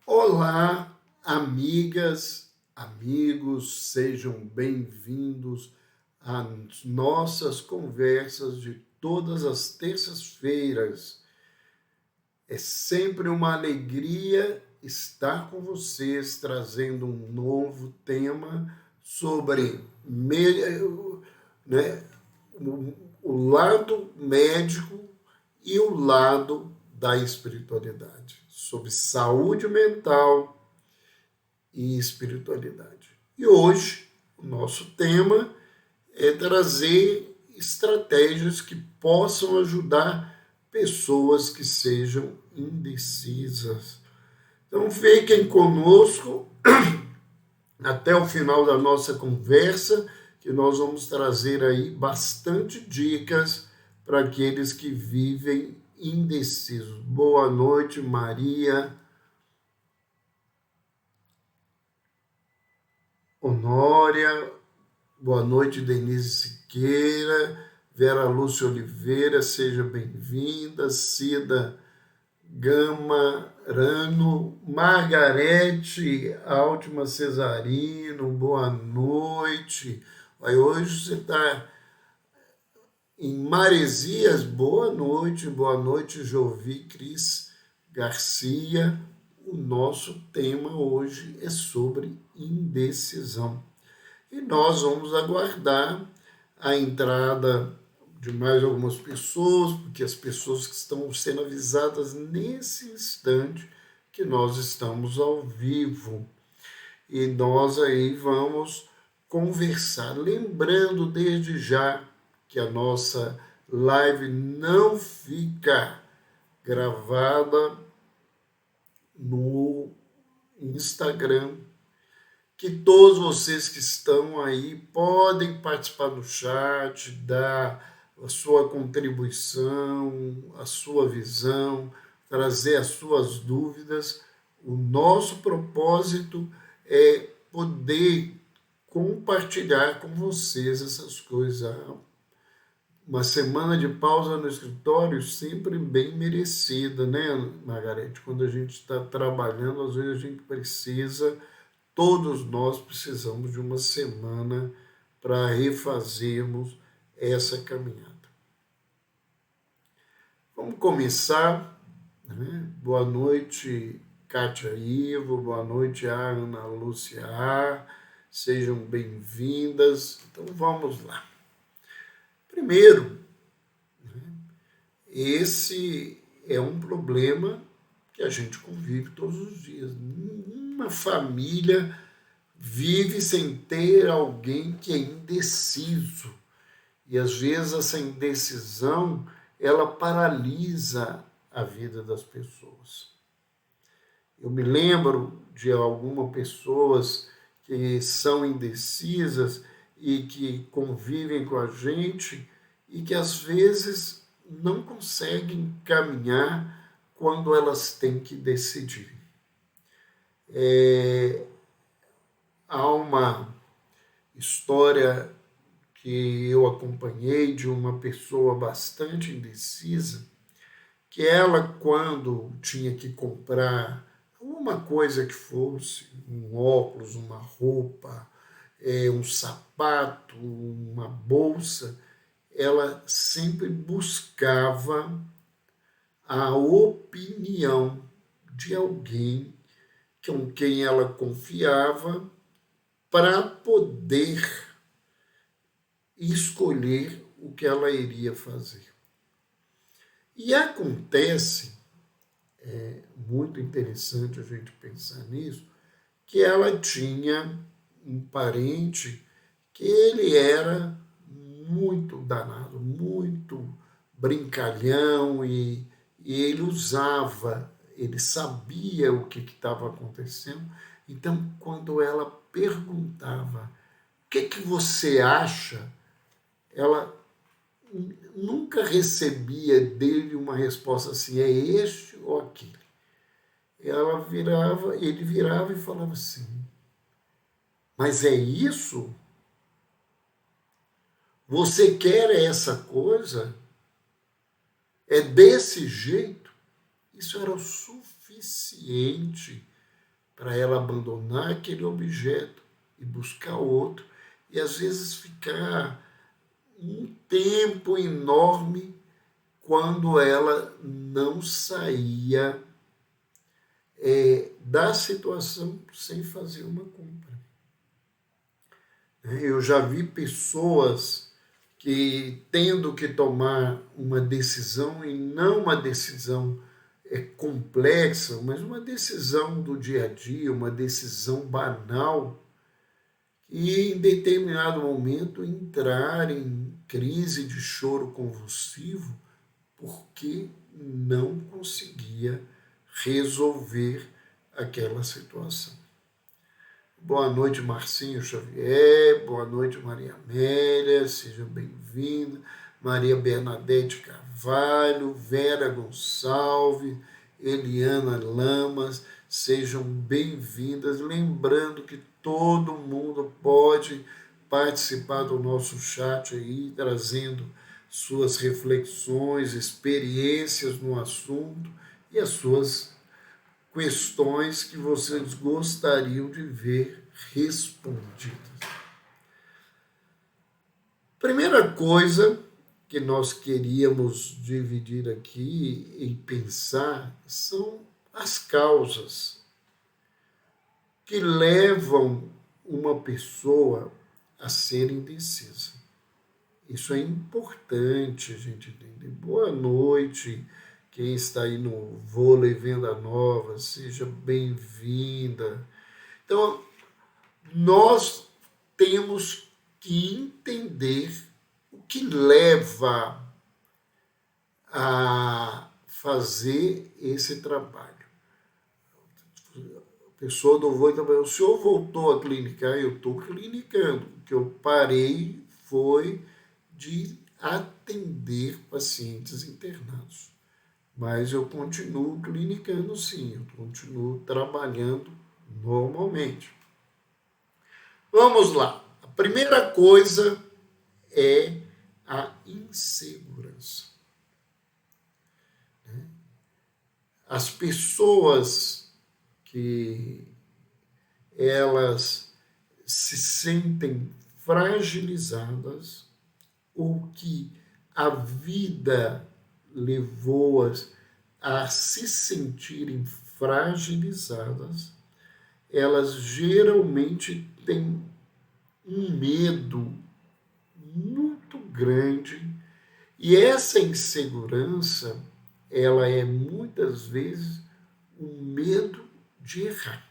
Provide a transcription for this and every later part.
Olá, amigas, amigos, sejam bem-vindos às nossas conversas de todas as terças-feiras. É sempre uma alegria estar com vocês, trazendo um novo tema sobre né, o lado médico e o lado da espiritualidade, sobre saúde mental e espiritualidade. E hoje o nosso tema é trazer estratégias que possam ajudar pessoas que sejam indecisas. Então fiquem conosco até o final da nossa conversa, que nós vamos trazer aí bastante dicas para aqueles que vivem indecisos. Boa noite, Maria Honória. Boa noite, Denise Siqueira. Vera Lúcia Oliveira, seja bem-vinda. Cida Gamarano. Margarete Altma Cesarino, boa noite. Hoje você está em Maresias, boa noite, Jovi Cris Garcia. O nosso tema hoje é sobre indecisão. E nós vamos aguardar a entrada de mais algumas pessoas, porque as pessoas que estão sendo avisadas nesse instante que nós estamos ao vivo. E nós aí vamos conversar. Lembrando desde já que a nossa live não fica gravada no Instagram, que todos vocês que estão aí podem participar do chat, dar a sua contribuição, a sua visão, trazer as suas dúvidas. O nosso propósito é poder compartilhar com vocês essas coisas. Uma semana de pausa no escritório sempre bem merecida, né, Margarete? Quando a gente está trabalhando, às vezes a gente precisa, todos nós precisamos de uma semana para refazermos essa caminhada. Vamos começar, né? Boa noite, Kátia Ivo, boa noite, Ana Lúcia, sejam bem-vindas. Então vamos lá. Primeiro, esse é um problema que a gente convive todos os dias. Uma família vive sem ter alguém que é indeciso. E às vezes essa indecisão, ela paralisa a vida das pessoas. Eu me lembro de algumas pessoas que são indecisas e que convivem com a gente e que às vezes não conseguem caminhar quando elas têm que decidir. Há uma história que eu acompanhei de uma pessoa bastante indecisa, que ela, quando tinha que comprar alguma coisa que fosse, um óculos, uma roupa, um sapato, uma bolsa, ela sempre buscava a opinião de alguém com quem ela confiava para poder escolher o que ela iria fazer. E acontece, é muito interessante a gente pensar nisso, que ela tinha um parente que ele era muito danado, muito brincalhão e ele usava, ele sabia o que estava acontecendo. Então, quando ela perguntava o que você acha, ela nunca recebia dele uma resposta assim, é este ou aquele. Ele virava e falava assim, mas é isso? Você quer essa coisa? É desse jeito? Isso era o suficiente para ela abandonar aquele objeto e buscar outro, e às vezes ficar um tempo enorme quando ela não saía da situação sem fazer uma compra. Eu já vi pessoas que, tendo que tomar uma decisão, e não uma decisão complexa, mas uma decisão do dia a dia, uma decisão banal, e em determinado momento entrar em crise de choro convulsivo porque não conseguia resolver aquela situação. Boa noite, Marcinho Xavier. Boa noite, Maria Amélia. Seja bem-vinda. Maria Bernadette Carvalho, Vera Gonçalves, Eliana Lamas. Sejam bem-vindas. Lembrando que todo mundo pode participar do nosso chat aí, trazendo suas reflexões, experiências no assunto e as suas questões que vocês gostariam de ver respondidas. Primeira coisa que nós queríamos dividir aqui e pensar são as causas que levam uma pessoa a ser indecisa. Isso é importante a gente entender. Boa noite, quem está aí no Vôlei Venda Nova, seja bem-vinda. Então, nós temos que entender o que leva a fazer esse trabalho. A pessoa do vôlei também, o senhor voltou a clinicar? Eu estou clinicando. O que eu parei foi de atender pacientes internados. Mas eu continuo clinicando sim, eu continuo trabalhando normalmente. Vamos lá. A primeira coisa é a insegurança. As pessoas que elas se sentem fragilizadas ou que a vida levou-as a se sentirem fragilizadas, elas geralmente têm um medo muito grande, e essa insegurança, ela é muitas vezes um medo de errar.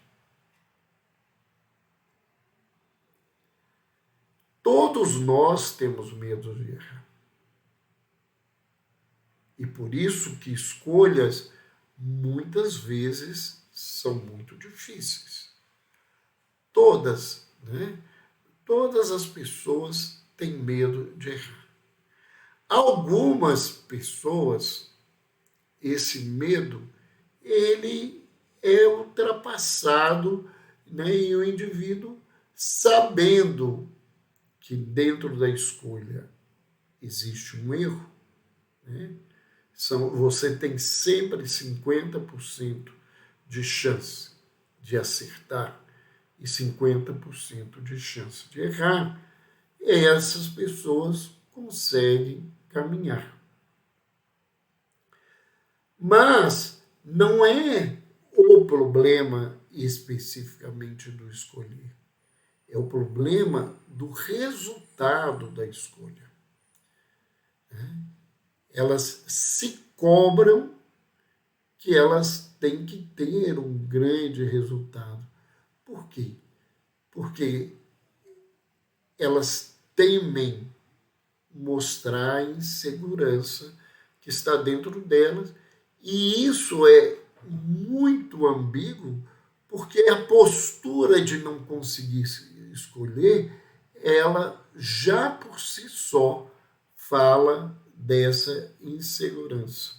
Todos nós temos medo de errar. E por isso que escolhas muitas vezes são muito difíceis. Todas, né? Todas as pessoas têm medo de errar. Algumas pessoas, esse medo, ele é ultrapassado, né? E o indivíduo, sabendo que dentro da escolha existe um erro, né? Você tem sempre 50% de chance de acertar e 50% de chance de errar, e essas pessoas conseguem caminhar. Mas não é o problema especificamente do escolher, é o problema do resultado da escolha. Elas se cobram que elas têm que ter um grande resultado. Por quê? Porque elas temem mostrar a insegurança que está dentro delas, e isso é muito ambíguo, porque a postura de não conseguir escolher, ela já por si só fala dessa insegurança.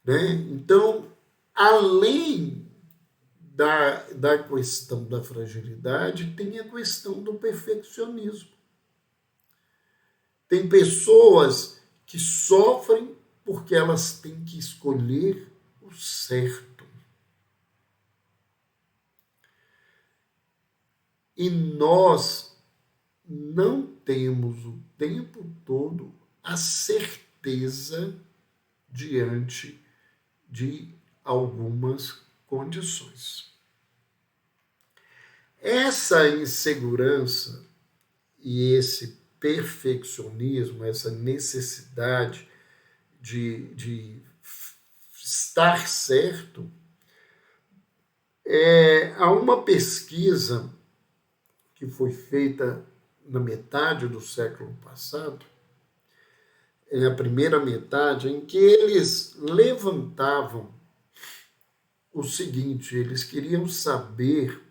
Né? Então, além da questão da fragilidade, tem a questão do perfeccionismo. Tem pessoas que sofrem porque elas têm que escolher o certo. e nós não temos o tempo todo a certeza diante de algumas condições. Essa insegurança e esse perfeccionismo, essa necessidade de estar certo, há uma pesquisa que foi feita na metade do século passado, na primeira metade, em que eles levantavam o seguinte: eles queriam saber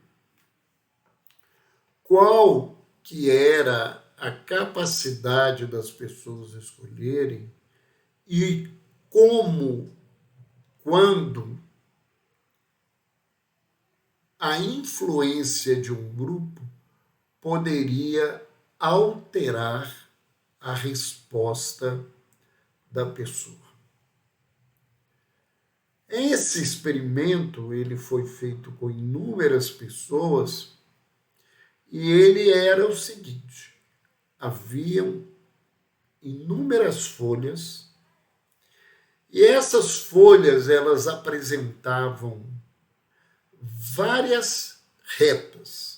qual que era a capacidade das pessoas escolherem e como, quando a influência de um grupo poderia alterar a resposta da pessoa. Esse experimento ele foi feito com inúmeras pessoas e ele era o seguinte: haviam inúmeras folhas e essas folhas elas apresentavam várias retas,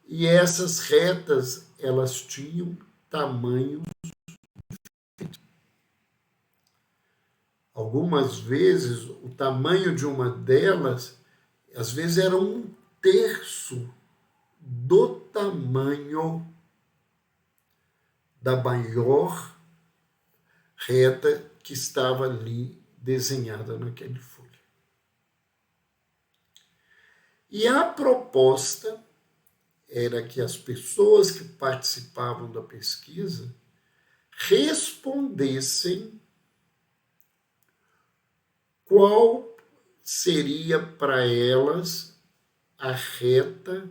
e essas retas elas tinham tamanho. Algumas vezes o tamanho de uma delas às vezes era 1/3 do tamanho da maior reta que estava ali desenhada naquele folha. E a proposta era que as pessoas que participavam da pesquisa respondessem qual seria para elas a reta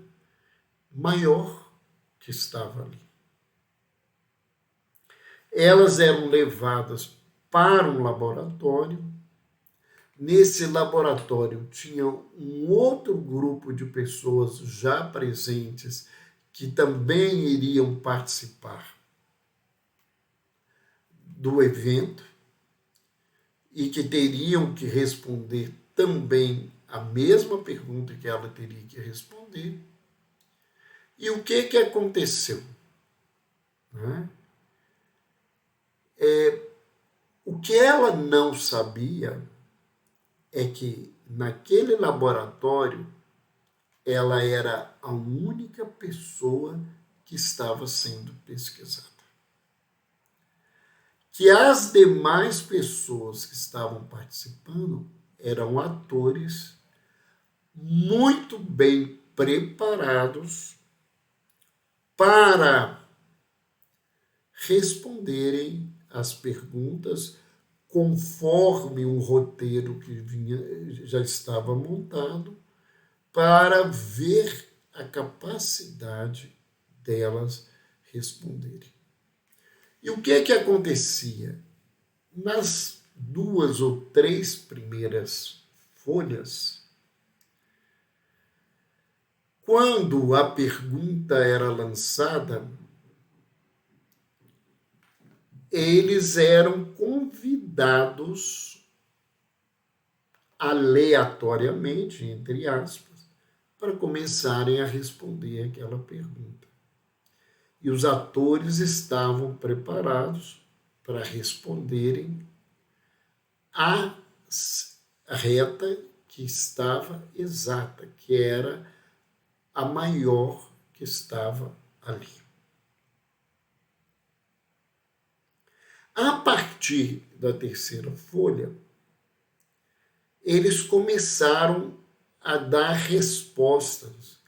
maior que estava ali. Elas eram levadas para um laboratório. Nesse laboratório tinha um outro grupo de pessoas já presentes que também iriam participar do evento e que teriam que responder também a mesma pergunta que ela teria que responder. E o que aconteceu? O que ela não sabia é que naquele laboratório ela era a única pessoa que estava sendo pesquisada. Que as demais pessoas que estavam participando eram atores muito bem preparados para responderem as perguntas conforme um roteiro que já estava montado, para ver a capacidade delas responderem. E o que acontecia? Nas 2 ou 3 primeiras folhas, quando a pergunta era lançada, eles eram convidados aleatoriamente, entre aspas, para começarem a responder aquela pergunta. E os atores estavam preparados para responderem a reta que estava exata, que era a maior que estava ali. A partir da terceira folha, eles começaram a dar respostas,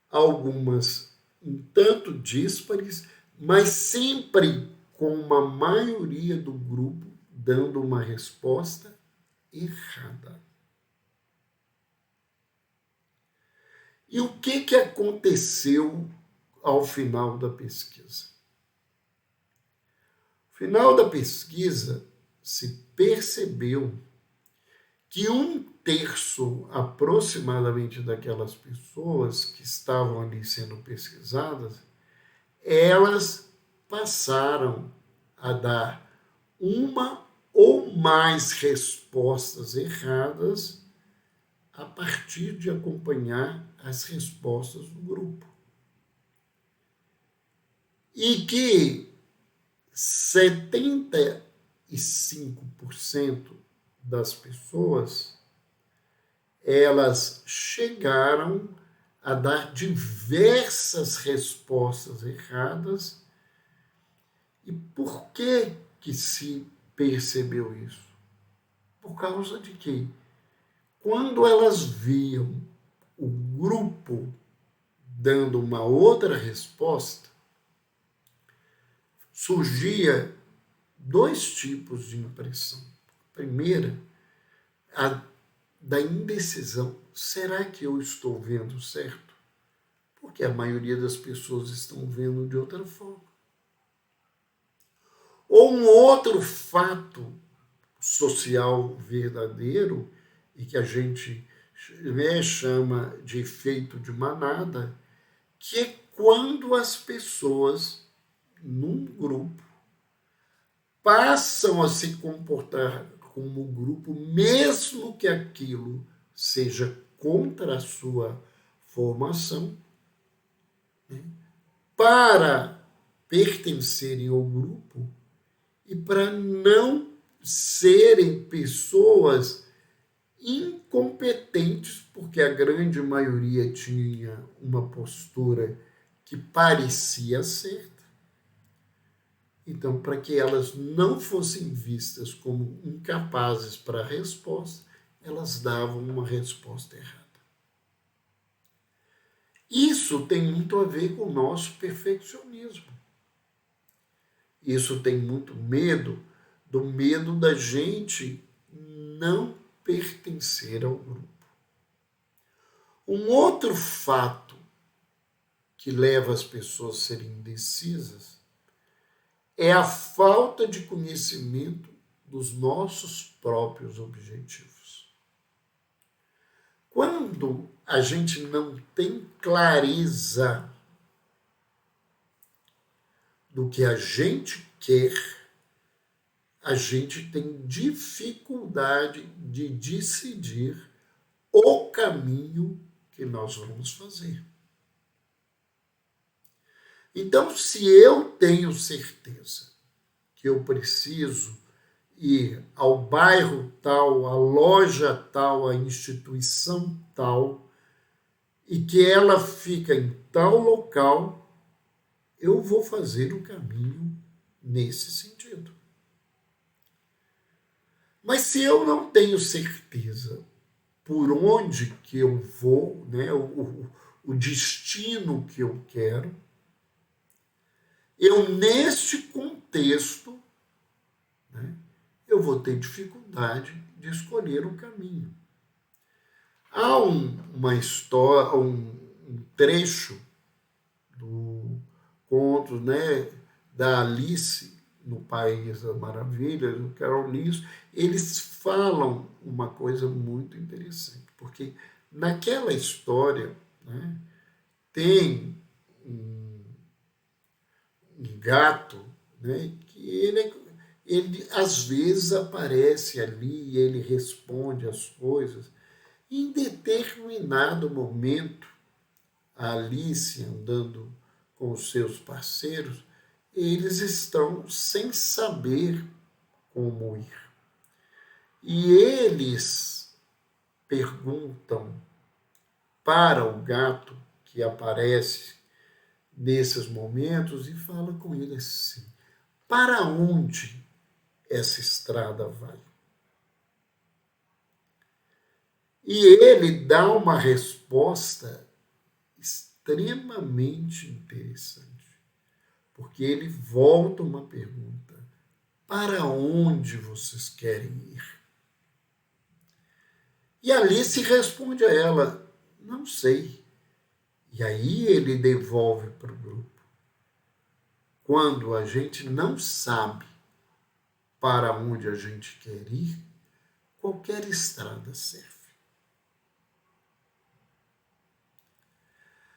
algumas um tanto díspares, mas sempre com uma maioria do grupo dando uma resposta errada. E o que aconteceu ao final da pesquisa? No final da pesquisa, se percebeu que 1/3 aproximadamente daquelas pessoas que estavam ali sendo pesquisadas, elas passaram a dar uma ou mais respostas erradas a partir de acompanhar as respostas do grupo. E que 75% das pessoas, elas chegaram a dar diversas respostas erradas. E por que se percebeu isso? Por causa de que, quando elas viam o grupo dando uma outra resposta, surgia 2 tipos de impressão. A primeira, a da indecisão. Será que eu estou vendo certo? Porque a maioria das pessoas estão vendo de outra forma. Ou um outro fato social verdadeiro, e que a gente chama de efeito de manada, que é quando as pessoas, num grupo, passam a se comportar como grupo, mesmo que aquilo seja contra a sua formação, né, para pertencerem ao grupo e para não serem pessoas incompetentes, porque a grande maioria tinha uma postura que parecia certa. Então, para que elas não fossem vistas como incapazes para a resposta, elas davam uma resposta errada. Isso tem muito a ver com o nosso perfeccionismo. Isso tem muito do medo da gente não pertencer ao grupo. Um outro fato que leva as pessoas a serem indecisas é a falta de conhecimento dos nossos próprios objetivos. Quando a gente não tem clareza do que a gente quer, a gente tem dificuldade de decidir o caminho que nós vamos fazer. Então, se eu tenho certeza que eu preciso ir ao bairro tal, à loja tal, à instituição tal, e que ela fica em tal local, eu vou fazer o caminho nesse sentido. Mas se eu não tenho certeza por onde que eu vou, né, o destino que eu quero, eu, neste contexto, né, eu vou ter dificuldade de escolher o caminho. Há uma história, um trecho do conto, né, da Alice no País das Maravilhas, do Carol Lewis. Eles falam uma coisa muito interessante, porque naquela história, né, tem um gato, né, que ele às vezes aparece ali e ele responde as coisas. Em determinado momento, a Alice, andando com os seus parceiros, eles estão sem saber como ir. E eles perguntam para o gato que aparece nesses momentos e fala com ele assim: para onde essa estrada vai? E ele dá uma resposta extremamente interessante, porque ele volta uma pergunta: para onde vocês querem ir? E Alice responde a ela: não sei. E aí ele devolve para o grupo. Quando a gente não sabe para onde a gente quer ir, qualquer estrada serve.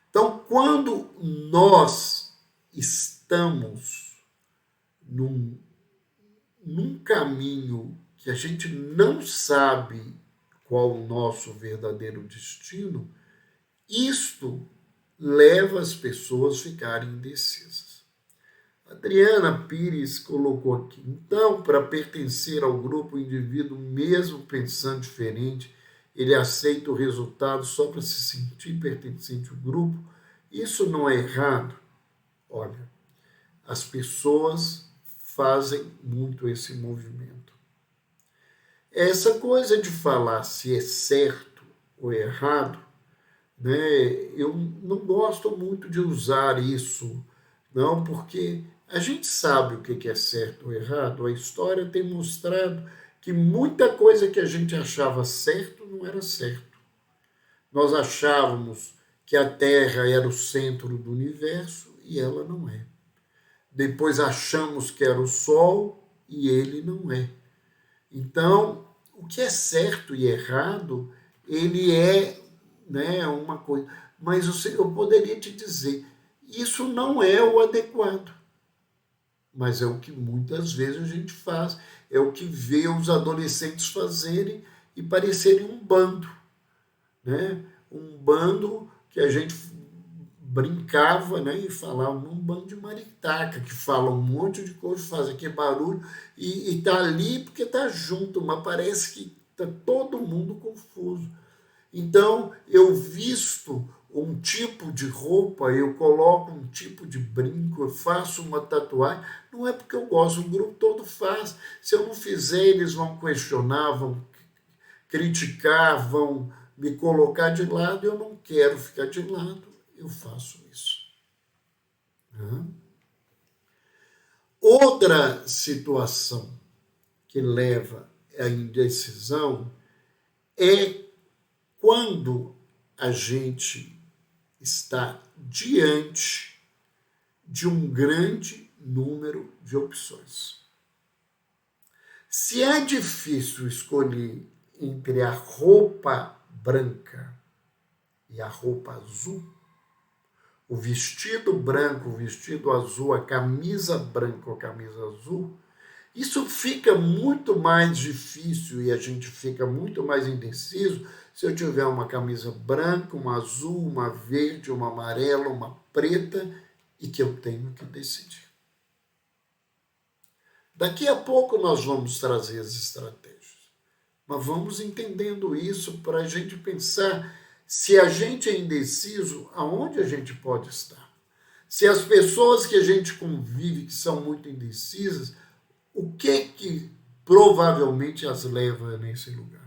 Então, quando nós estamos num caminho que a gente não sabe qual o nosso verdadeiro destino, isto leva as pessoas a ficarem indecisas. Adriana Pires colocou aqui, então, para pertencer ao grupo, o indivíduo, mesmo pensando diferente, ele aceita o resultado só para se sentir pertencente ao grupo. Isso não é errado? Olha, as pessoas fazem muito esse movimento. Essa coisa de falar se é certo ou errado, né, eu não gosto muito de usar isso, não, porque a gente sabe o que é certo ou errado. A história tem mostrado que muita coisa que a gente achava certo não era certo. Nós achávamos que a Terra era o centro do universo e ela não é. Depois achamos que era o Sol e ele não é. Então, o que é certo e errado, ele é, né, uma coisa. Mas eu poderia te dizer, isso não é o adequado. Mas é o que muitas vezes a gente faz, é o que vê os adolescentes fazerem e parecerem um bando, né? Um bando que a gente brincava, né, e falava um bando de maritaca, que fala um monte de coisa, faz aquele barulho e tá ali porque tá junto, mas parece que tá todo mundo confuso. Então, eu visto um tipo de roupa, eu coloco um tipo de brinco, eu faço uma tatuagem, não é porque eu gosto, o grupo todo faz. Se eu não fizer, eles vão questionar, vão criticar, vão me colocar de lado, eu não quero ficar de lado, eu faço isso. Outra situação que leva à indecisão é quando a gente está diante de um grande número de opções. Se é difícil escolher entre a roupa branca e a roupa azul, o vestido branco, o vestido azul, a camisa branca ou a camisa azul, isso fica muito mais difícil e a gente fica muito mais indeciso se eu tiver uma camisa branca, uma azul, uma verde, uma amarela, uma preta e que eu tenho que decidir. Daqui a pouco nós vamos trazer as estratégias, mas vamos entendendo isso para a gente pensar se a gente é indeciso, aonde a gente pode estar. Se as pessoas que a gente convive, que são muito indecisas, o que provavelmente as leva nesse lugar?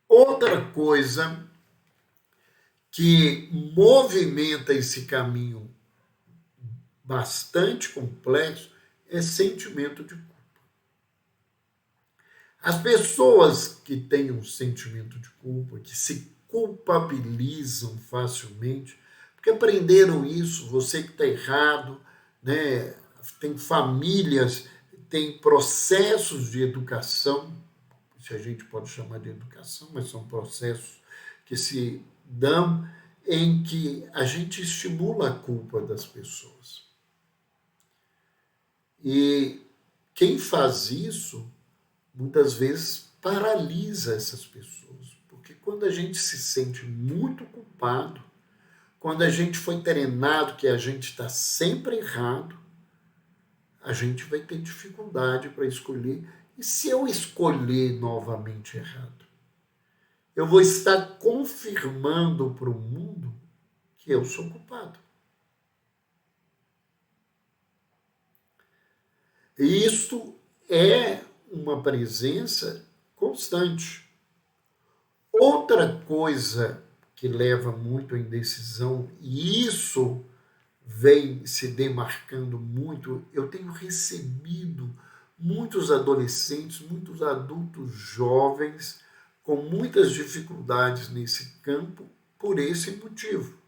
Outra coisa que movimenta esse caminho bastante complexo é sentimento de culpa. As pessoas que têm um sentimento de culpa, que se culpabilizam facilmente, porque aprenderam isso, você que está errado, né? Tem famílias, tem processos de educação, se a gente pode chamar de educação, mas são processos que se dão em que a gente estimula a culpa das pessoas. E quem faz isso, muitas vezes paralisa essas pessoas, porque quando a gente se sente muito culpado, quando a gente foi treinado que a gente está sempre errado, a gente vai ter dificuldade para escolher. E se eu escolher novamente errado? Eu vou estar confirmando para o mundo que eu sou culpado. E isto é uma presença constante. Outra coisa que leva muito à indecisão, e isso vem se demarcando muito, eu tenho recebido muitos adolescentes, muitos adultos jovens com muitas dificuldades nesse campo por esse motivo,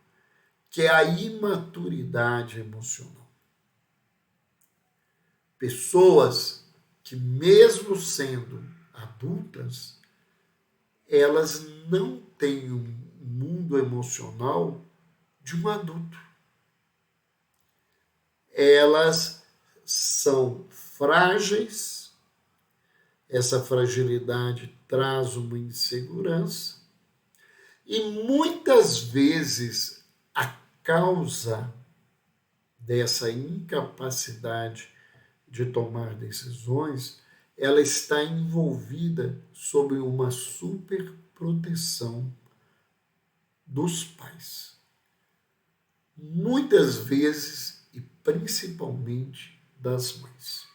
que é a imaturidade emocional. Pessoas que, mesmo sendo adultas, elas não têm um mundo emocional de um adulto. Elas são frágeis, essa fragilidade traz uma insegurança, e muitas vezes a causa dessa incapacidade de tomar decisões, ela está envolvida sob uma superproteção dos pais. Muitas vezes, e principalmente das mães.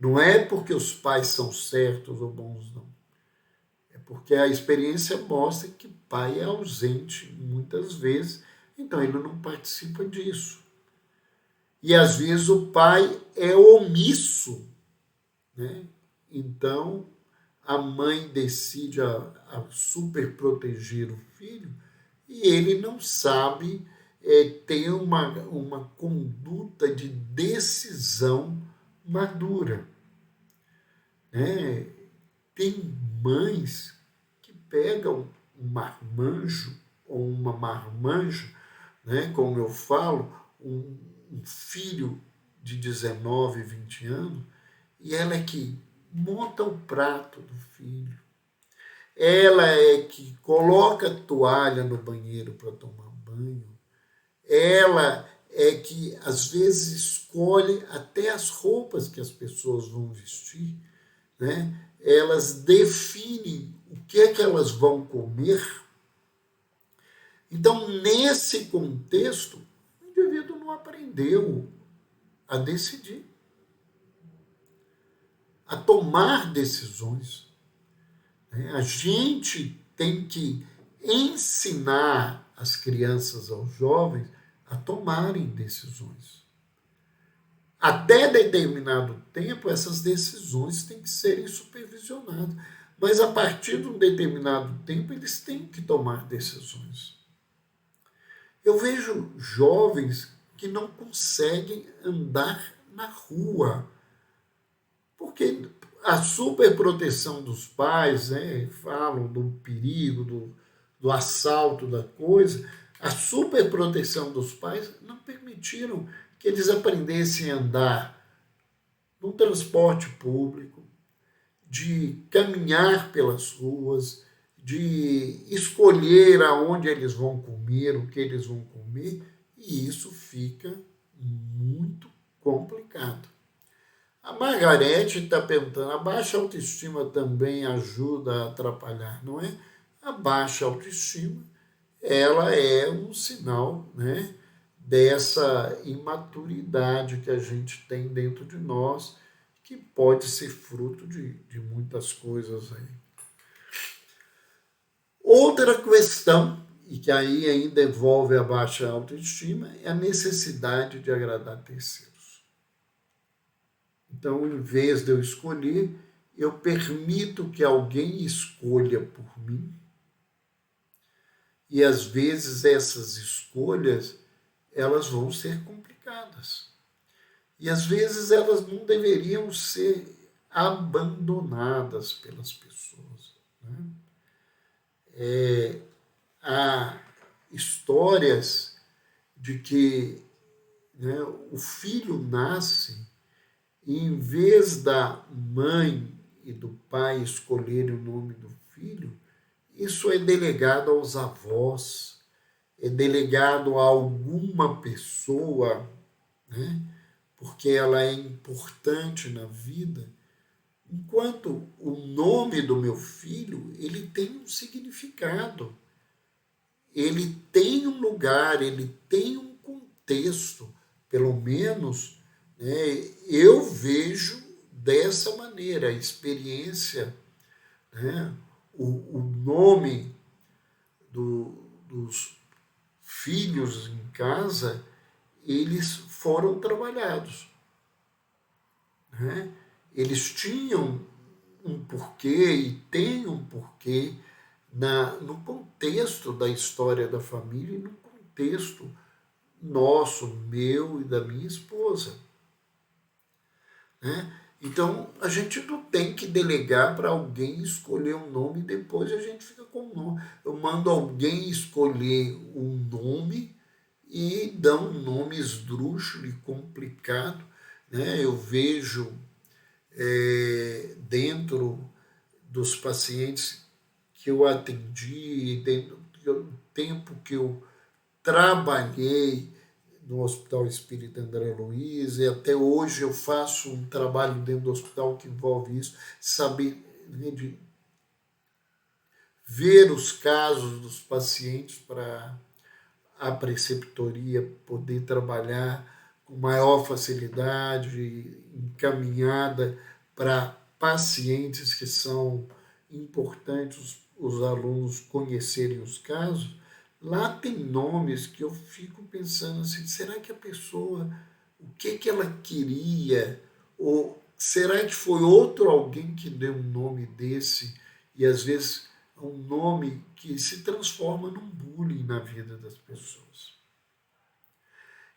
Não é porque os pais são certos ou bons, não. É porque a experiência mostra que pai é ausente muitas vezes, então ele não participa disso. E às vezes o pai é omisso, né? Então a mãe decide a super proteger o filho e ele não sabe ter uma conduta de decisão madura. Né? Tem mães que pegam um marmanjo ou uma marmanja, né? Como eu falo, um filho de 19, 20 anos, e ela é que monta o prato do filho. Ela é que coloca a toalha no banheiro para tomar banho. Ela é que, às vezes, escolhe até as roupas que as pessoas vão vestir, né? Elas definem o que é que elas vão comer. Então, nesse contexto, o indivíduo não aprendeu a decidir, a tomar decisões. A gente tem que ensinar as crianças, aos jovens, a tomarem decisões. Até determinado tempo, essas decisões têm que serem supervisionadas. Mas a partir de um determinado tempo, eles têm que tomar decisões. Eu vejo jovens que não conseguem andar na rua, porque a superproteção dos pais, né, falam do perigo, do assalto da coisa, a superproteção dos pais não permitiram que eles aprendessem a andar no transporte público, de caminhar pelas ruas, de escolher aonde eles vão comer, o que eles vão comer, e isso fica muito complicado. A Margarete está perguntando, a baixa autoestima também ajuda a atrapalhar, não é? A baixa autoestima, ela é um sinal, né, dessa imaturidade que a gente tem dentro de nós, que pode ser fruto de muitas coisas aí. Outra questão, e que aí ainda envolve a baixa autoestima, é a necessidade de agradar terceiros. Então, em vez de eu escolher, eu permito que alguém escolha por mim. E às vezes essas escolhas, elas vão ser complicadas. E às vezes elas não deveriam ser abandonadas pelas pessoas. Né? Há histórias de que, né, o filho nasce e, em vez da mãe e do pai escolherem o nome do filho, isso é delegado aos avós, é delegado a alguma pessoa, né? Porque ela é importante na vida, enquanto o nome do meu filho, ele tem um significado, ele tem um lugar, ele tem um contexto, pelo menos, né, eu vejo dessa maneira, a experiência, né, o nome dos filhos em casa, eles foram trabalhados. Né? Eles tinham um porquê e têm um porquê no contexto da história da família e no contexto nosso, meu e da minha esposa. né? Então, a gente não tem que delegar para alguém escolher um nome e depois a gente fica com o nome. Eu mando alguém escolher um nome e dão um nome esdrúxulo e complicado, né? Eu vejo dentro dos pacientes que eu atendi, dentro do tempo que eu trabalhei no Hospital Espírita André Luiz, e até hoje eu faço um trabalho dentro do hospital que envolve isso, saber, né, de ver os casos dos pacientes para a preceptoria poder trabalhar com maior facilidade, encaminhada para pacientes que são importantes os alunos conhecerem os casos. Lá tem nomes que eu fico pensando assim, será que a pessoa, o que ela queria? Ou será que foi outro alguém que deu um nome desse? E às vezes é um nome que se transforma num bullying na vida das pessoas.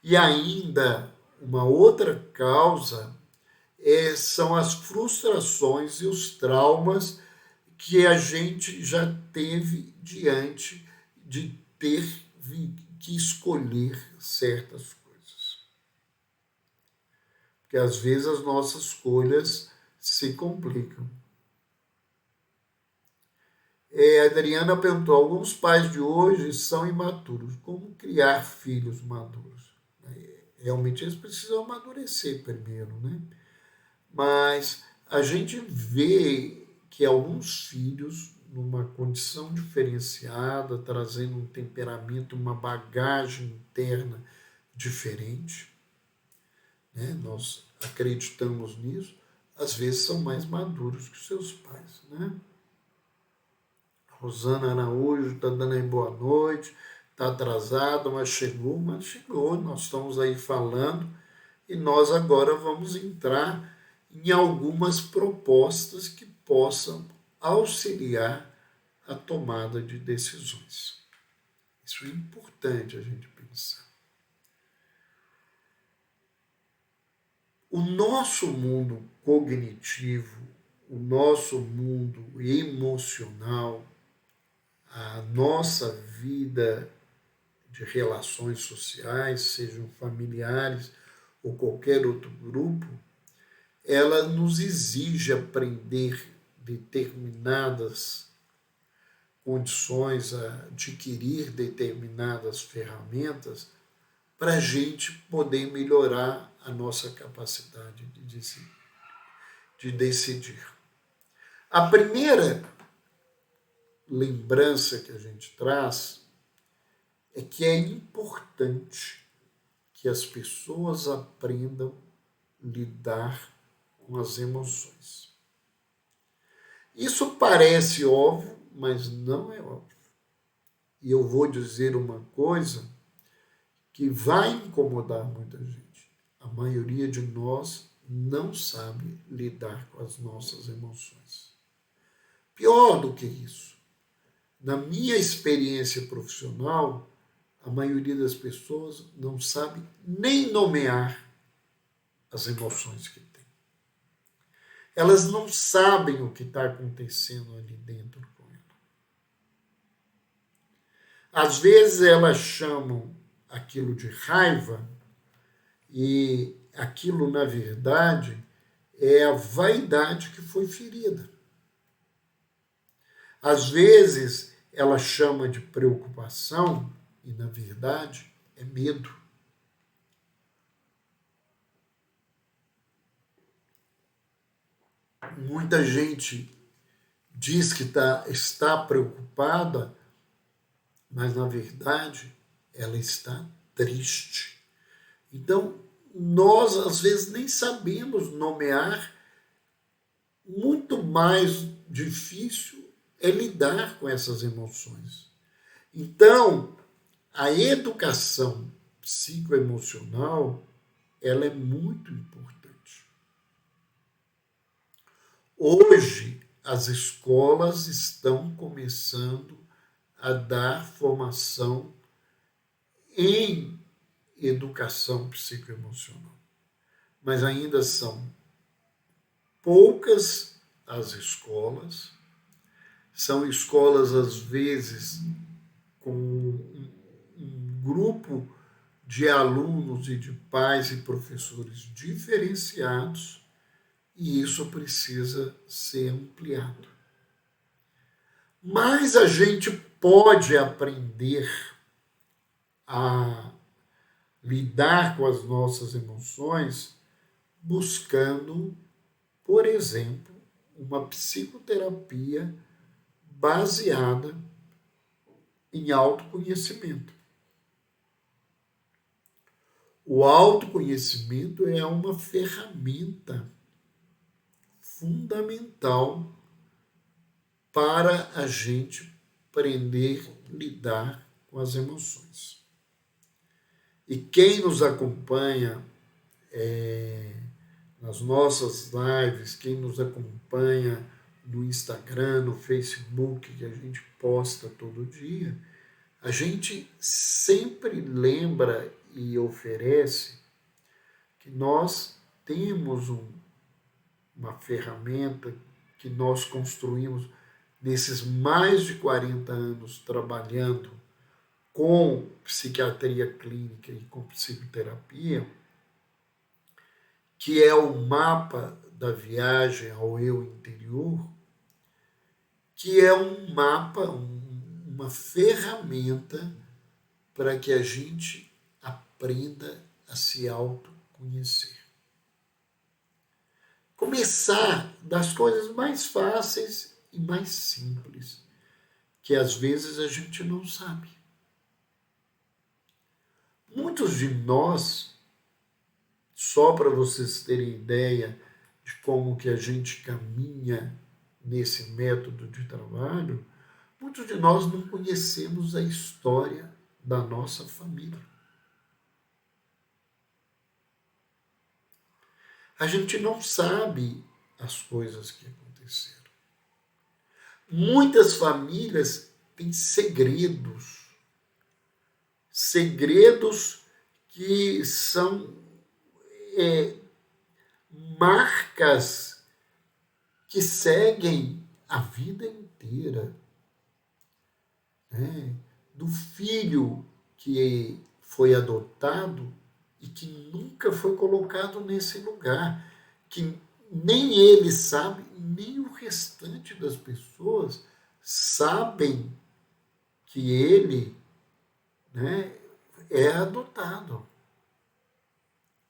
E ainda uma outra causa são as frustrações e os traumas que a gente já teve diante de ter que escolher certas coisas. Porque às vezes as nossas escolhas se complicam. A Adriana perguntou, alguns pais de hoje são imaturos. Como criar filhos maduros? Realmente eles precisam amadurecer primeiro, né? Mas a gente vê que alguns filhos, numa condição diferenciada, trazendo um temperamento, uma bagagem interna diferente, né? Nós acreditamos nisso, às vezes são mais maduros que os seus pais, né? Rosana Araújo está dando aí boa noite, está atrasada, mas chegou, nós estamos aí falando e nós agora vamos entrar em algumas propostas que possam auxiliar a tomada de decisões. Isso é importante a gente pensar. O nosso mundo cognitivo, o nosso mundo emocional, a nossa vida de relações sociais, sejam familiares ou qualquer outro grupo, ela nos exige aprender determinadas condições, adquirir determinadas ferramentas para a gente poder melhorar a nossa capacidade de decidir. A primeira lembrança que a gente traz é que é importante que as pessoas aprendam a lidar com as emoções. Isso parece óbvio, mas não é óbvio. E eu vou dizer uma coisa que vai incomodar muita gente. A maioria de nós não sabe lidar com as nossas emoções. Pior do que isso, na minha experiência profissional, a maioria das pessoas não sabe nem nomear as emoções que tem. Elas não sabem o que está acontecendo ali dentro com ela. Às vezes elas chamam aquilo de raiva e aquilo, na verdade, é a vaidade que foi ferida. Às vezes ela chama de preocupação e, na verdade, é medo. Muita gente diz que está preocupada, mas, na verdade, ela está triste. Então, nós, às vezes, nem sabemos nomear. Muito mais difícil é lidar com essas emoções. Então, a educação psicoemocional, ela é muito importante. Hoje, as escolas estão começando a dar formação em educação psicoemocional, mas ainda são poucas as escolas, são escolas, às vezes, com um grupo de alunos e de pais e professores diferenciados, e isso precisa ser ampliado. Mas a gente pode aprender a lidar com as nossas emoções buscando, por exemplo, uma psicoterapia baseada em autoconhecimento. O autoconhecimento é uma ferramenta fundamental para a gente aprender a lidar com as emoções. E quem nos acompanha nas nossas lives, quem nos acompanha no Instagram, no Facebook, que a gente posta todo dia, a gente sempre lembra e oferece que nós temos uma ferramenta que nós construímos nesses mais de 40 anos trabalhando com psiquiatria clínica e com psicoterapia, que é o mapa da viagem ao eu interior, que é um mapa, uma ferramenta para que a gente aprenda a se autoconhecer. Começar das coisas mais fáceis e mais simples, que às vezes a gente não sabe. Muitos de nós, só para vocês terem ideia de como que a gente caminha nesse método de trabalho, muitos de nós não conhecemos a história da nossa família. A gente não sabe as coisas que aconteceram. Muitas famílias têm segredos que são marcas que seguem a vida inteira, né? Do filho que foi adotado e que nunca foi colocado nesse lugar, que nem ele sabe, nem o restante das pessoas sabem que ele, né, é adotado.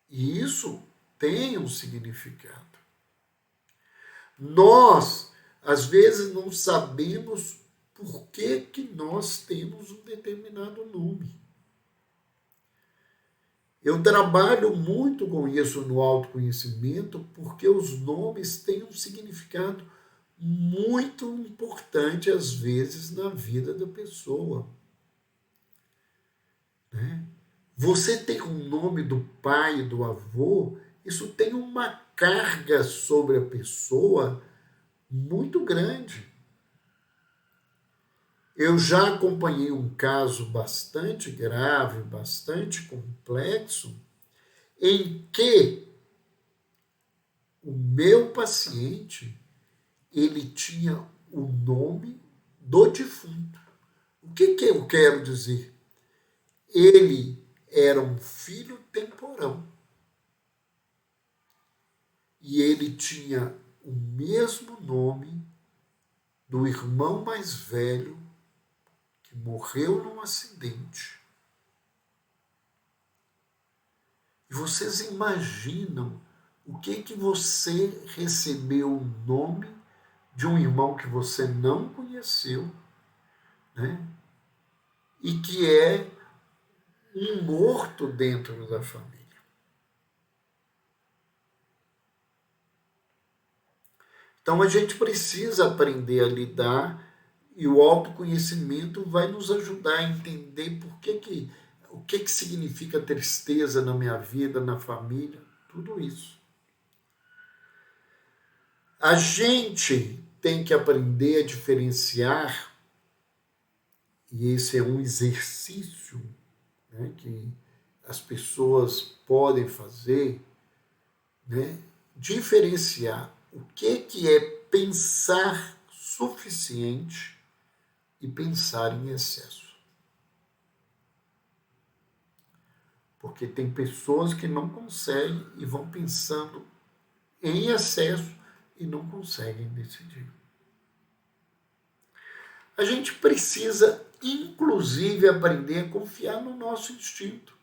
E isso tem um significado. Nós, às vezes, não sabemos por que nós temos um determinado nome. Eu trabalho muito com isso no autoconhecimento, porque os nomes têm um significado muito importante, às vezes, na vida da pessoa. Né? Você tem um nome do pai e do avô, isso tem uma carga sobre a pessoa muito grande. Eu já acompanhei um caso bastante grave, bastante complexo, em que o meu paciente, ele tinha o nome do defunto. O que eu quero dizer? Ele era um filho temporão. E ele tinha o mesmo nome do irmão mais velho que morreu num acidente. E vocês imaginam o que você recebeu o nome de um irmão que você não conheceu, né? E que é um morto dentro da família. Então a gente precisa aprender a lidar, e o autoconhecimento vai nos ajudar a entender o que significa tristeza na minha vida, na família, tudo isso. A gente tem que aprender a diferenciar, e esse é um exercício, né, que as pessoas podem fazer, né, diferenciar o que é pensar suficiente e pensar em excesso. Porque tem pessoas que não conseguem e vão pensando em excesso e não conseguem decidir. A gente precisa, inclusive, aprender a confiar no nosso instinto,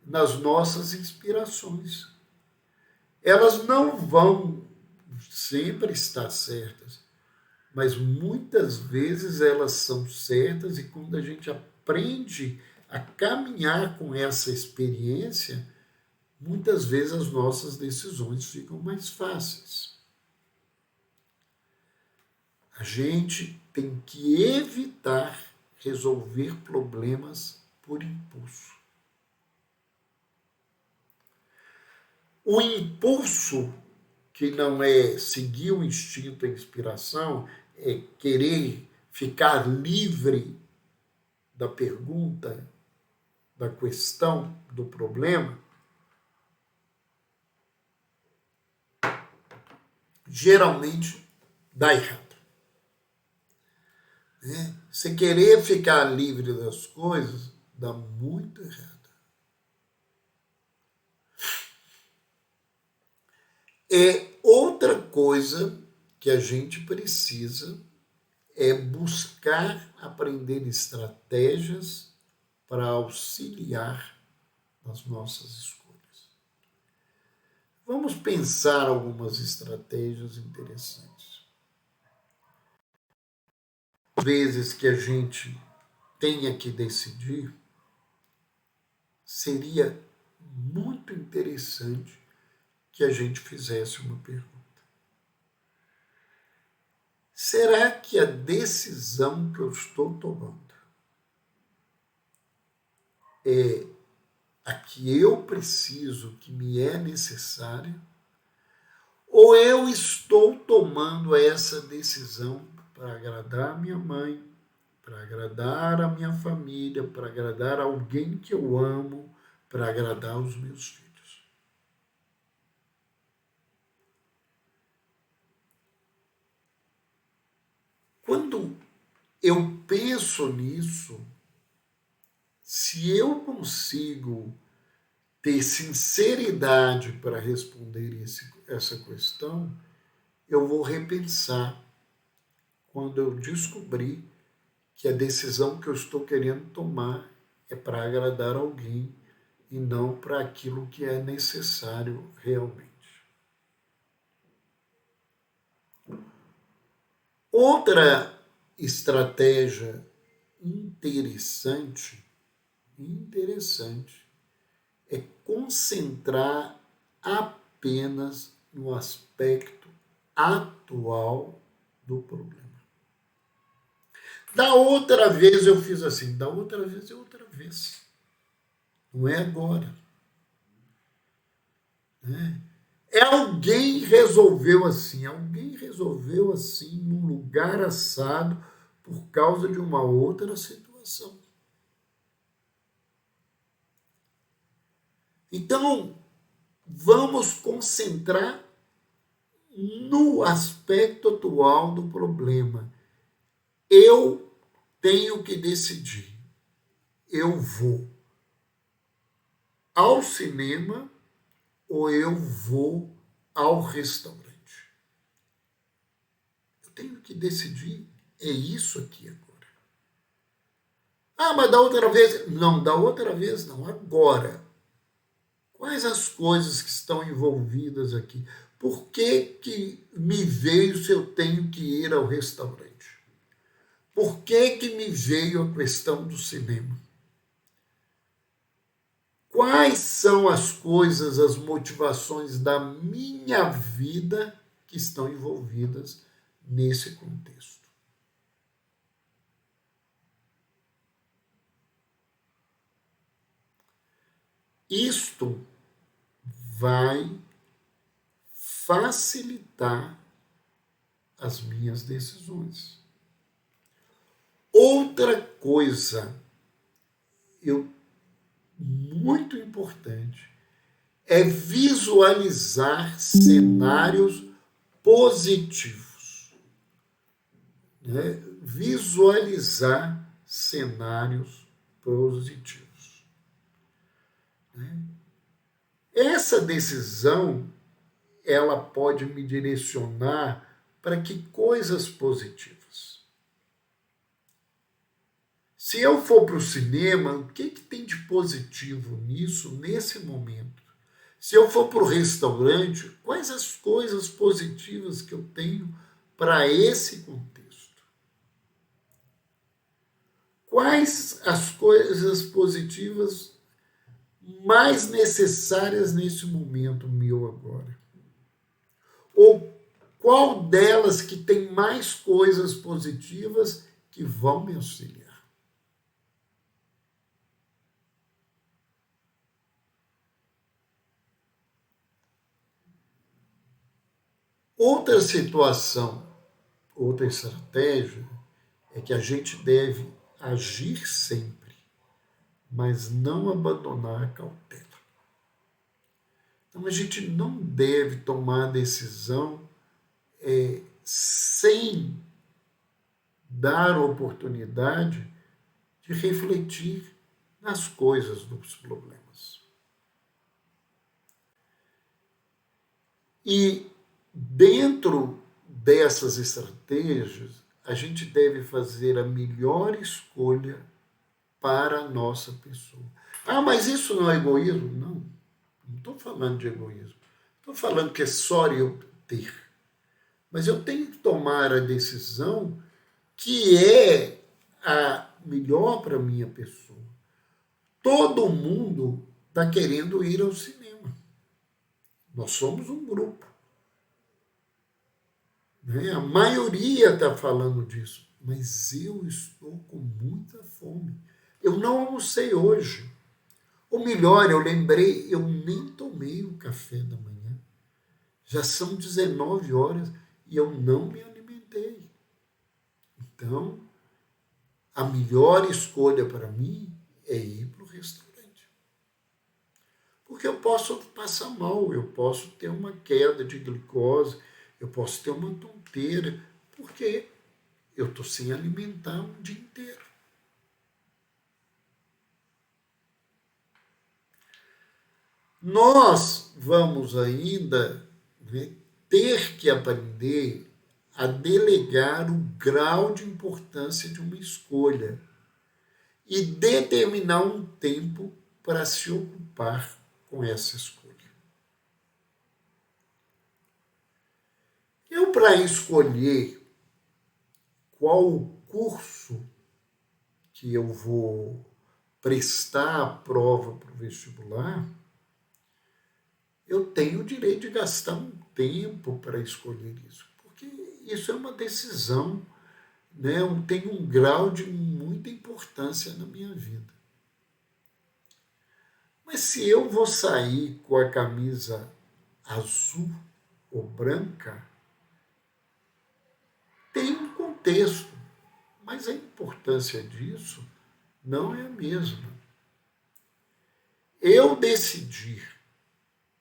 nas nossas inspirações. Elas não vão sempre estar certas, mas muitas vezes elas são certas, e quando a gente aprende a caminhar com essa experiência, muitas vezes as nossas decisões ficam mais fáceis. A gente tem que evitar resolver problemas por impulso. O impulso, que não é seguir o instinto e a inspiração, é querer ficar livre da pergunta, da questão, do problema, geralmente dá errado. Você querer ficar livre das coisas dá muito errado. É outra coisa que a gente precisa é buscar aprender estratégias para auxiliar nas nossas escolhas. Vamos pensar algumas estratégias interessantes. Às vezes que a gente tenha que decidir, seria muito interessante que a gente fizesse uma pergunta. Será que a decisão que eu estou tomando é a que eu preciso, que me é necessária, ou eu estou tomando essa decisão para agradar a minha mãe, para agradar a minha família, para agradar alguém que eu amo, para agradar os meus filhos? Quando eu penso nisso, se eu consigo ter sinceridade para responder essa questão, eu vou repensar quando eu descobrir que a decisão que eu estou querendo tomar é para agradar alguém e não para aquilo que é necessário realmente. Outra estratégia interessante é concentrar apenas no aspecto atual do problema. Da outra vez eu fiz assim, da outra vez é outra vez. Não é agora. Alguém resolveu assim num lugar assado por causa de uma outra situação. Então, vamos concentrar no aspecto atual do problema. Eu tenho que decidir. Eu vou ao cinema ou eu vou ao restaurante? Eu tenho que decidir. É isso aqui agora. Ah, mas da outra vez? Não, da outra vez não. Agora. Quais as coisas que estão envolvidas aqui? Por que me veio se eu tenho que ir ao restaurante? Por que me veio a questão do cinema? Quais são as coisas, as motivações da minha vida que estão envolvidas nesse contexto? Isto vai facilitar as minhas decisões. Outra coisa muito importante é visualizar cenários positivos, né? Visualizar cenários positivos, né? Essa decisão, ela pode me direcionar para que coisas positivas. Se eu for para o cinema, o que tem de positivo nisso, nesse momento? Se eu for para o restaurante, quais as coisas positivas que eu tenho para esse contexto? Quais as coisas positivas mais necessárias nesse momento meu agora? Ou qual delas que tem mais coisas positivas que vão me auxiliar? Outra situação, outra estratégia é que a gente deve agir sempre, mas não abandonar a cautela. Então a gente não deve tomar a decisão sem dar oportunidade de refletir nas coisas dos problemas. E dentro dessas estratégias, a gente deve fazer a melhor escolha para a nossa pessoa. Ah, mas isso não é egoísmo? Não estou falando de egoísmo. Estou falando que é só eu ter. Mas eu tenho que tomar a decisão que é a melhor para a minha pessoa. Todo mundo está querendo ir ao cinema. Nós somos um grupo, né? A maioria está falando disso, mas eu estou com muita fome. Eu não almocei hoje. Ou melhor, eu lembrei, eu nem tomei o café da manhã. Já são 19 horas e eu não me alimentei. Então, a melhor escolha para mim é ir para o restaurante. Porque eu posso passar mal, eu posso ter uma queda de glicose, eu posso ter uma tonteira, porque eu estou sem alimentar um dia inteiro. Nós vamos ainda, né, ter que aprender a delegar o grau de importância de uma escolha e determinar um tempo para se ocupar com essa escolha. Eu, para escolher qual o curso que eu vou prestar a prova para o vestibular, eu tenho o direito de gastar um tempo para escolher isso, porque isso é uma decisão, né? Tem um grau de muita importância na minha vida. Mas se eu vou sair com a camisa azul ou branca, tem um contexto, mas a importância disso não é a mesma. Eu decidir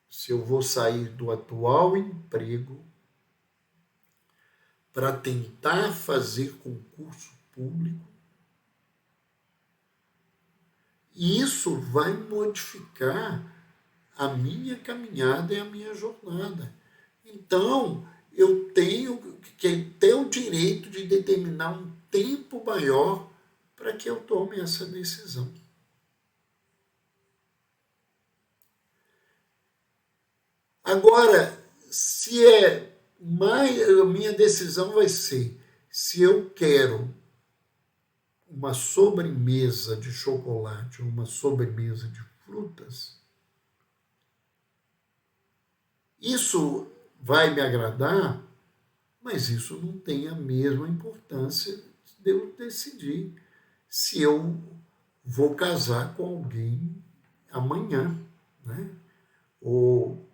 se eu vou sair do atual emprego para tentar fazer concurso público, isso vai modificar a minha caminhada e a minha jornada. Então, eu tenho que ter o direito de determinar um tempo maior para que eu tome essa decisão. Agora, se é mais, a minha decisão vai ser se eu quero uma sobremesa de chocolate ou uma sobremesa de frutas, isso vai me agradar, mas isso não tem a mesma importância de eu decidir se eu vou casar com alguém amanhã, né? Ou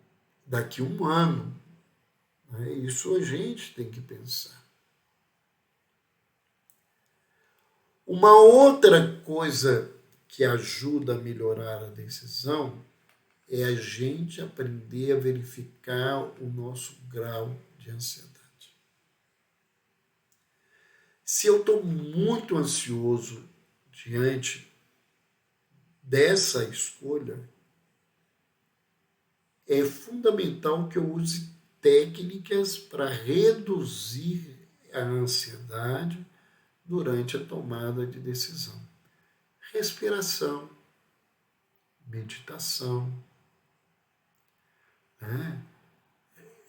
daqui a um ano. Né? Isso a gente tem que pensar. Uma outra coisa que ajuda a melhorar a decisão é a gente aprender a verificar o nosso grau de de ansiedade. Se eu estou muito ansioso diante dessa escolha, é fundamental que eu use técnicas para reduzir a ansiedade durante a tomada de decisão. Respiração, meditação, né?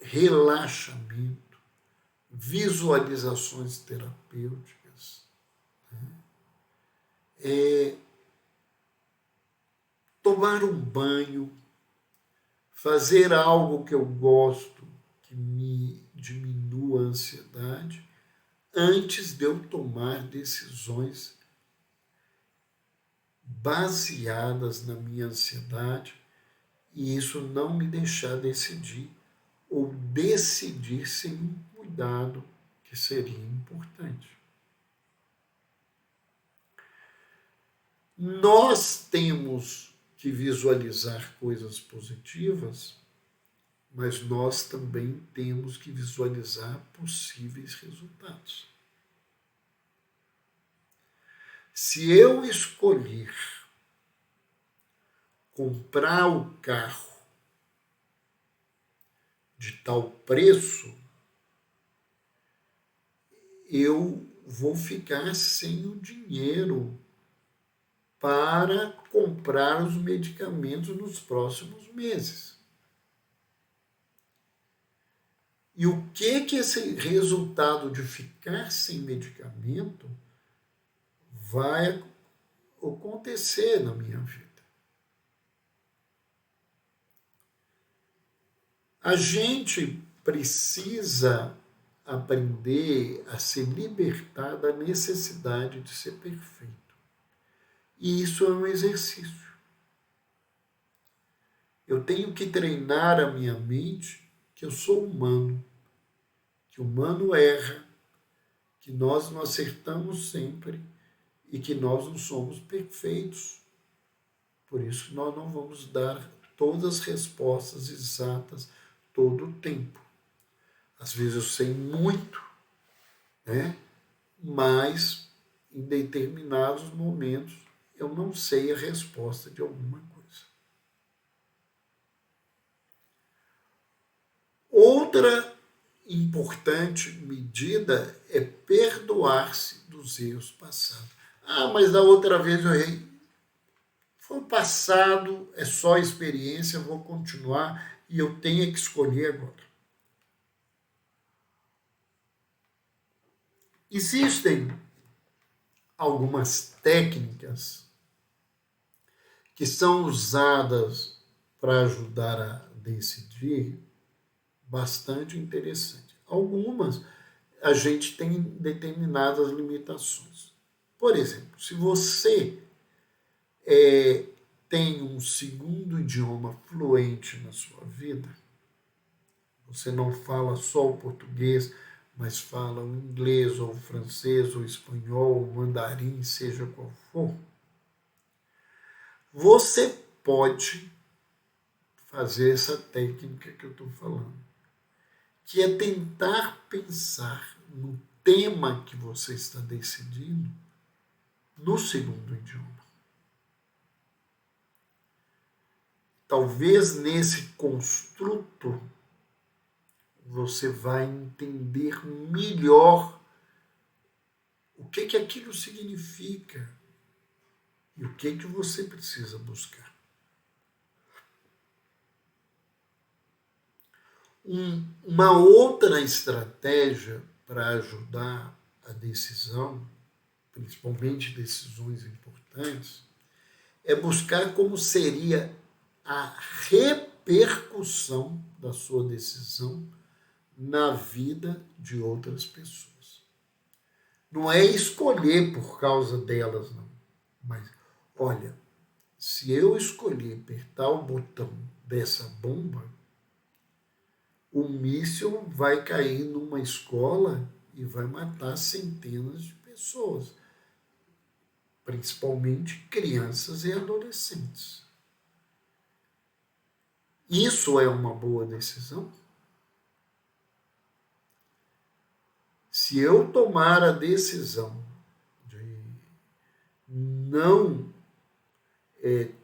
Relaxamento, visualizações terapêuticas, tomar um banho, fazer algo que eu gosto, que me diminua a ansiedade, antes de eu tomar decisões baseadas na minha ansiedade e isso não me deixar decidir ou decidir sem um cuidado que seria importante. Nós temos que visualizar coisas positivas, mas nós também temos que visualizar possíveis resultados. Se eu escolher comprar o carro de tal preço, eu vou ficar sem o dinheiro para comprar os medicamentos nos próximos meses. E o que esse resultado de ficar sem medicamento vai acontecer na minha vida? A gente precisa aprender a se libertar da necessidade de ser perfeito. E isso é um exercício. Eu tenho que treinar a minha mente que eu sou humano, que o humano erra, que nós não acertamos sempre e que nós não somos perfeitos. Por isso nós não vamos dar todas as respostas exatas todo o tempo. Às vezes eu sei muito, né? Mas em determinados momentos eu não sei a resposta de alguma coisa. Outra importante medida é perdoar-se dos erros passados. Mas da outra vez eu errei. Foi passado, é só experiência, eu vou continuar e eu tenho que escolher agora. Existem algumas técnicas que são usadas para ajudar a decidir, bastante interessante. Algumas a gente tem determinadas limitações. Por exemplo, se você tem um segundo idioma fluente na sua vida, você não fala só o português, mas fala o inglês, ou o francês, ou o espanhol, o mandarim, seja qual for, você pode fazer essa técnica que eu estou falando, que é tentar pensar no tema que você está decidindo no segundo idioma. Talvez nesse construto você vai entender melhor o que aquilo significa e o que você precisa buscar. Uma outra estratégia para ajudar a decisão, principalmente decisões importantes, é buscar como seria a repercussão da sua decisão na vida de outras pessoas. Não é escolher por causa delas, não. Mas, olha, se eu escolher apertar o botão dessa bomba, o míssil vai cair numa escola e vai matar centenas de pessoas, principalmente crianças e adolescentes. Isso é uma boa decisão? Se eu tomar a decisão de não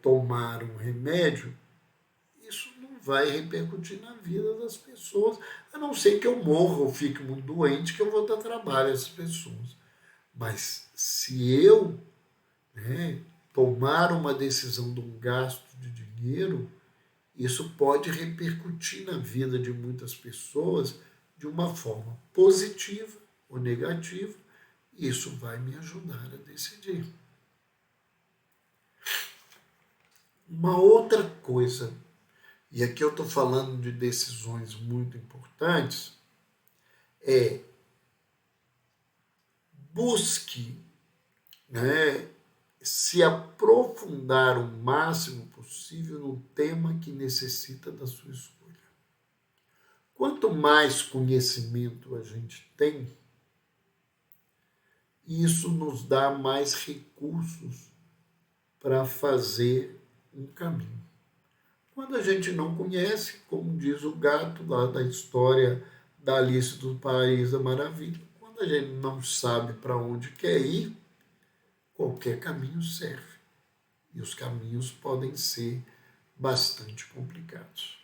tomar um remédio, isso não vai repercutir na vida das pessoas, a não ser que eu morra ou fique muito doente, que eu vou dar trabalho a essas pessoas. Mas se eu tomar uma decisão de um gasto de dinheiro, isso pode repercutir na vida de muitas pessoas de uma forma positiva ou negativa, e isso vai me ajudar a decidir. Uma outra coisa, e aqui eu estou falando de decisões muito importantes, busque se aprofundar o máximo possível no tema que necessita da sua escolha. Quanto mais conhecimento a gente tem, isso nos dá mais recursos para fazer um caminho. Quando a gente não conhece, como diz o gato lá da história da Alice do País da Maravilha, quando a gente não sabe para onde quer ir, qualquer caminho serve. E os caminhos podem ser bastante complicados.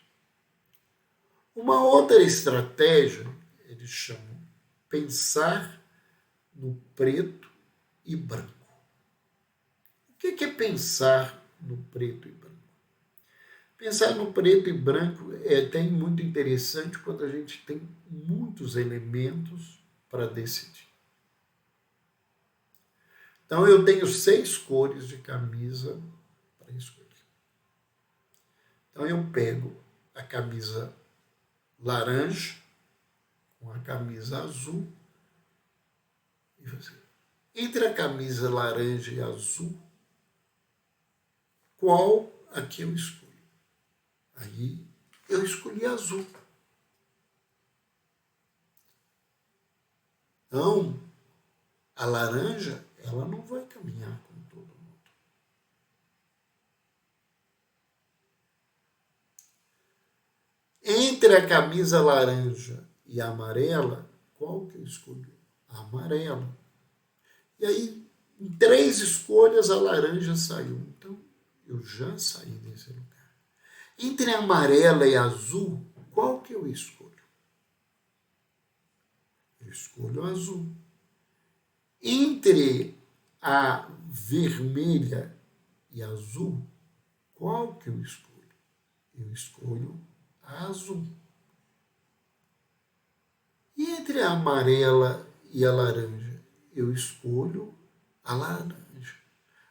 Uma outra estratégia, eles chamam pensar no preto e branco. O que é pensar no preto e branco? Pensar no preto e branco é até muito interessante quando a gente tem muitos elementos para decidir. Então, eu tenho 6 cores de camisa para escolher. Então, eu pego a camisa laranja com a camisa azul e você. Entre a camisa laranja e azul, qual a que eu escolho? Aí, eu escolhi azul. Então, a laranja, ela não vai caminhar com todo mundo. Entre a camisa laranja e a amarela, qual que eu escolhi? A amarela. E aí, em 3 escolhas, a laranja saiu. Então, eu já saí desse lugar. Entre a amarela e a azul, qual que eu escolho? Eu escolho a azul. Entre a vermelha e a azul, qual que eu escolho? Eu escolho a azul. E entre a amarela e a laranja, eu escolho a laranja.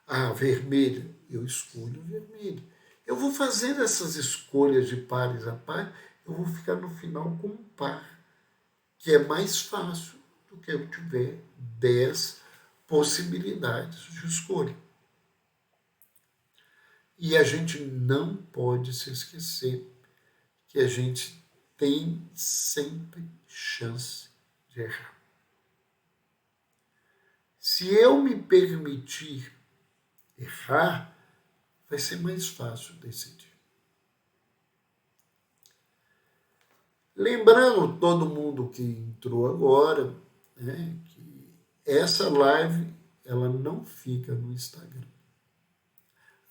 A vermelha, eu escolho a vermelha. Eu vou fazendo essas escolhas de pares a par, eu vou ficar no final com um par, que é mais fácil do que eu tiver 10 possibilidades de escolha. E a gente não pode se esquecer que a gente tem sempre chance de errar. Se eu me permitir errar, vai ser mais fácil decidir. Lembrando todo mundo que entrou agora, que essa live ela não fica no Instagram.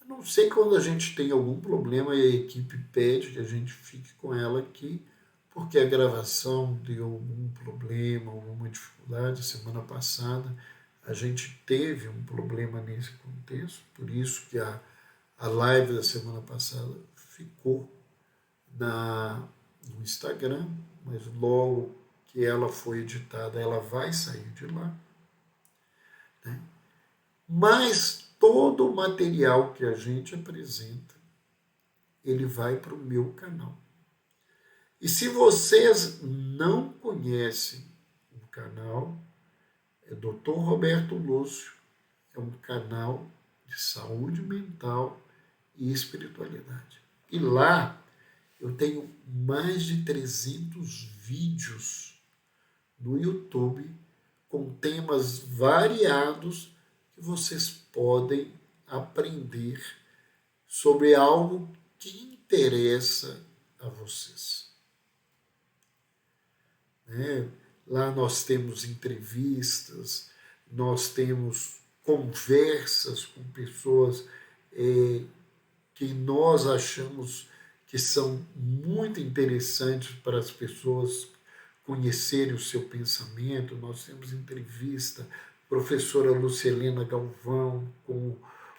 A não ser quando a gente tem algum problema e a equipe pede que a gente fique com ela aqui, porque a gravação deu algum problema, alguma dificuldade. Semana passada a gente teve um problema nesse contexto, por isso que a live da semana passada ficou no Instagram, mas logo que ela foi editada, ela vai sair de lá. Mas todo o material que a gente apresenta, ele vai para o meu canal. E se vocês não conhecem o canal, é Dr. Roberto Lúcio, é um canal de saúde mental e espiritualidade. E lá eu tenho mais de 300 vídeos no YouTube com temas variados que vocês podem aprender sobre algo que interessa a vocês. Lá nós temos entrevistas, nós temos conversas com pessoas que nós achamos que são muito interessantes para as pessoas conhecerem o seu pensamento. Nós temos entrevista, professora Lucelena Galvão, com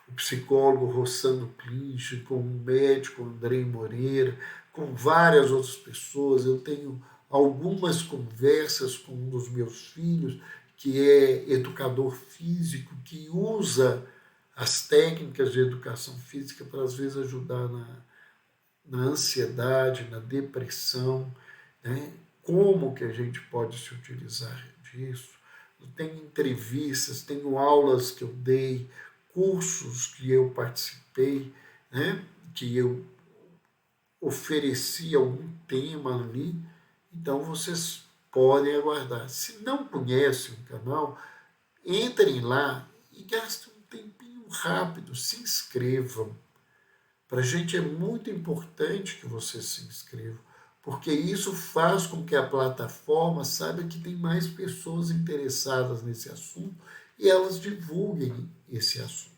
o psicólogo Rossano Clinch, com o médico Andrei Moreira, com várias outras pessoas. Eu tenho algumas conversas com um dos meus filhos, que é educador físico, que usa as técnicas de educação física para, às vezes, ajudar na ansiedade, na depressão, né? Como que a gente pode se utilizar disso? Tenho entrevistas, tenho aulas que eu dei, cursos que eu participei, né? Que eu ofereci algum tema ali. Então vocês podem aguardar. Se não conhecem o canal, entrem lá e gastem um tempinho rápido, se inscrevam. Para a gente é muito importante que vocês se inscrevam, porque isso faz com que a plataforma saiba que tem mais pessoas interessadas nesse assunto e elas divulguem esse assunto.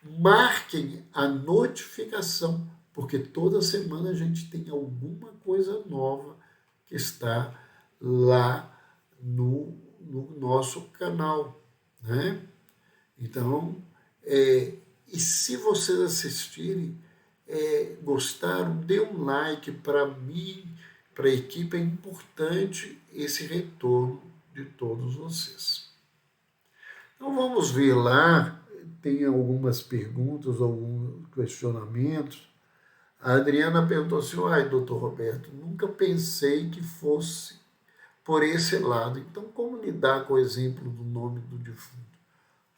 Marquem a notificação, porque toda semana a gente tem alguma coisa nova que está lá no nosso canal, né? Então, e se vocês assistirem, gostaram, dê um like. Para mim, para a equipe, é importante esse retorno de todos vocês. Então vamos ver lá, tem algumas perguntas, alguns questionamentos. A Adriana perguntou assim: ai, doutor Roberto, nunca pensei que fosse por esse lado. Então, como lidar com o exemplo do nome do defunto?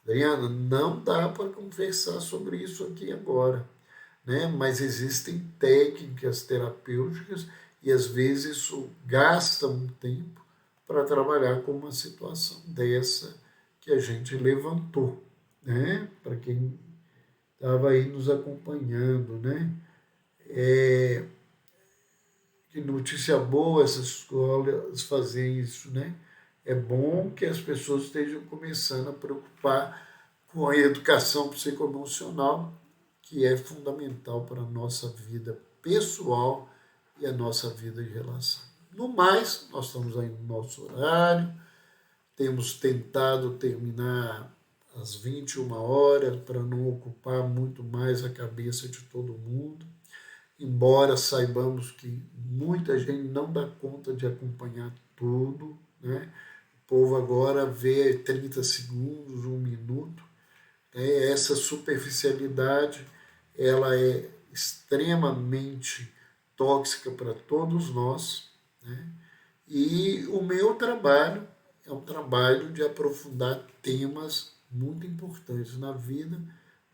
Adriana, não dá para conversar sobre isso aqui agora, né? Mas existem técnicas terapêuticas e, às vezes, isso gasta um tempo para trabalhar com uma situação dessa que a gente levantou, né? Para quem estava aí nos acompanhando, né? Que notícia boa essas escolas fazerem isso, né? É bom que as pessoas estejam começando a preocupar com a educação psicoemocional, que é fundamental para a nossa vida pessoal e a nossa vida de relação. No mais, nós estamos aí no nosso horário, temos tentado terminar às 21 horas para não ocupar muito mais a cabeça de todo mundo, embora saibamos que muita gente não dá conta de acompanhar tudo, né? O povo agora vê 30 segundos, 1 minuto. Essa superficialidade, ela é extremamente tóxica para todos nós, né? E o meu trabalho é um trabalho de aprofundar temas muito importantes na vida,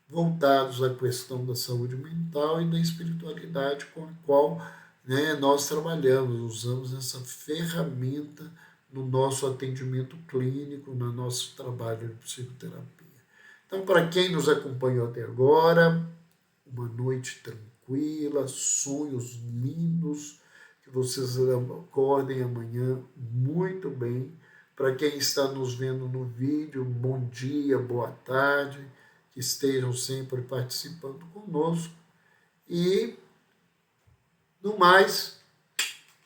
voltados à questão da saúde mental e da espiritualidade, com a qual, né, nós trabalhamos, usamos essa ferramenta no nosso atendimento clínico, no nosso trabalho de psicoterapia. Então, para quem nos acompanhou até agora, uma noite tranquila, sonhos lindos, que vocês acordem amanhã muito bem. Para quem está nos vendo no vídeo, bom dia, boa tarde, que estejam sempre participando conosco. E, no mais,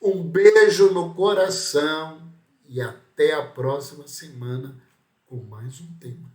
um beijo no coração e até a próxima semana com mais um tema.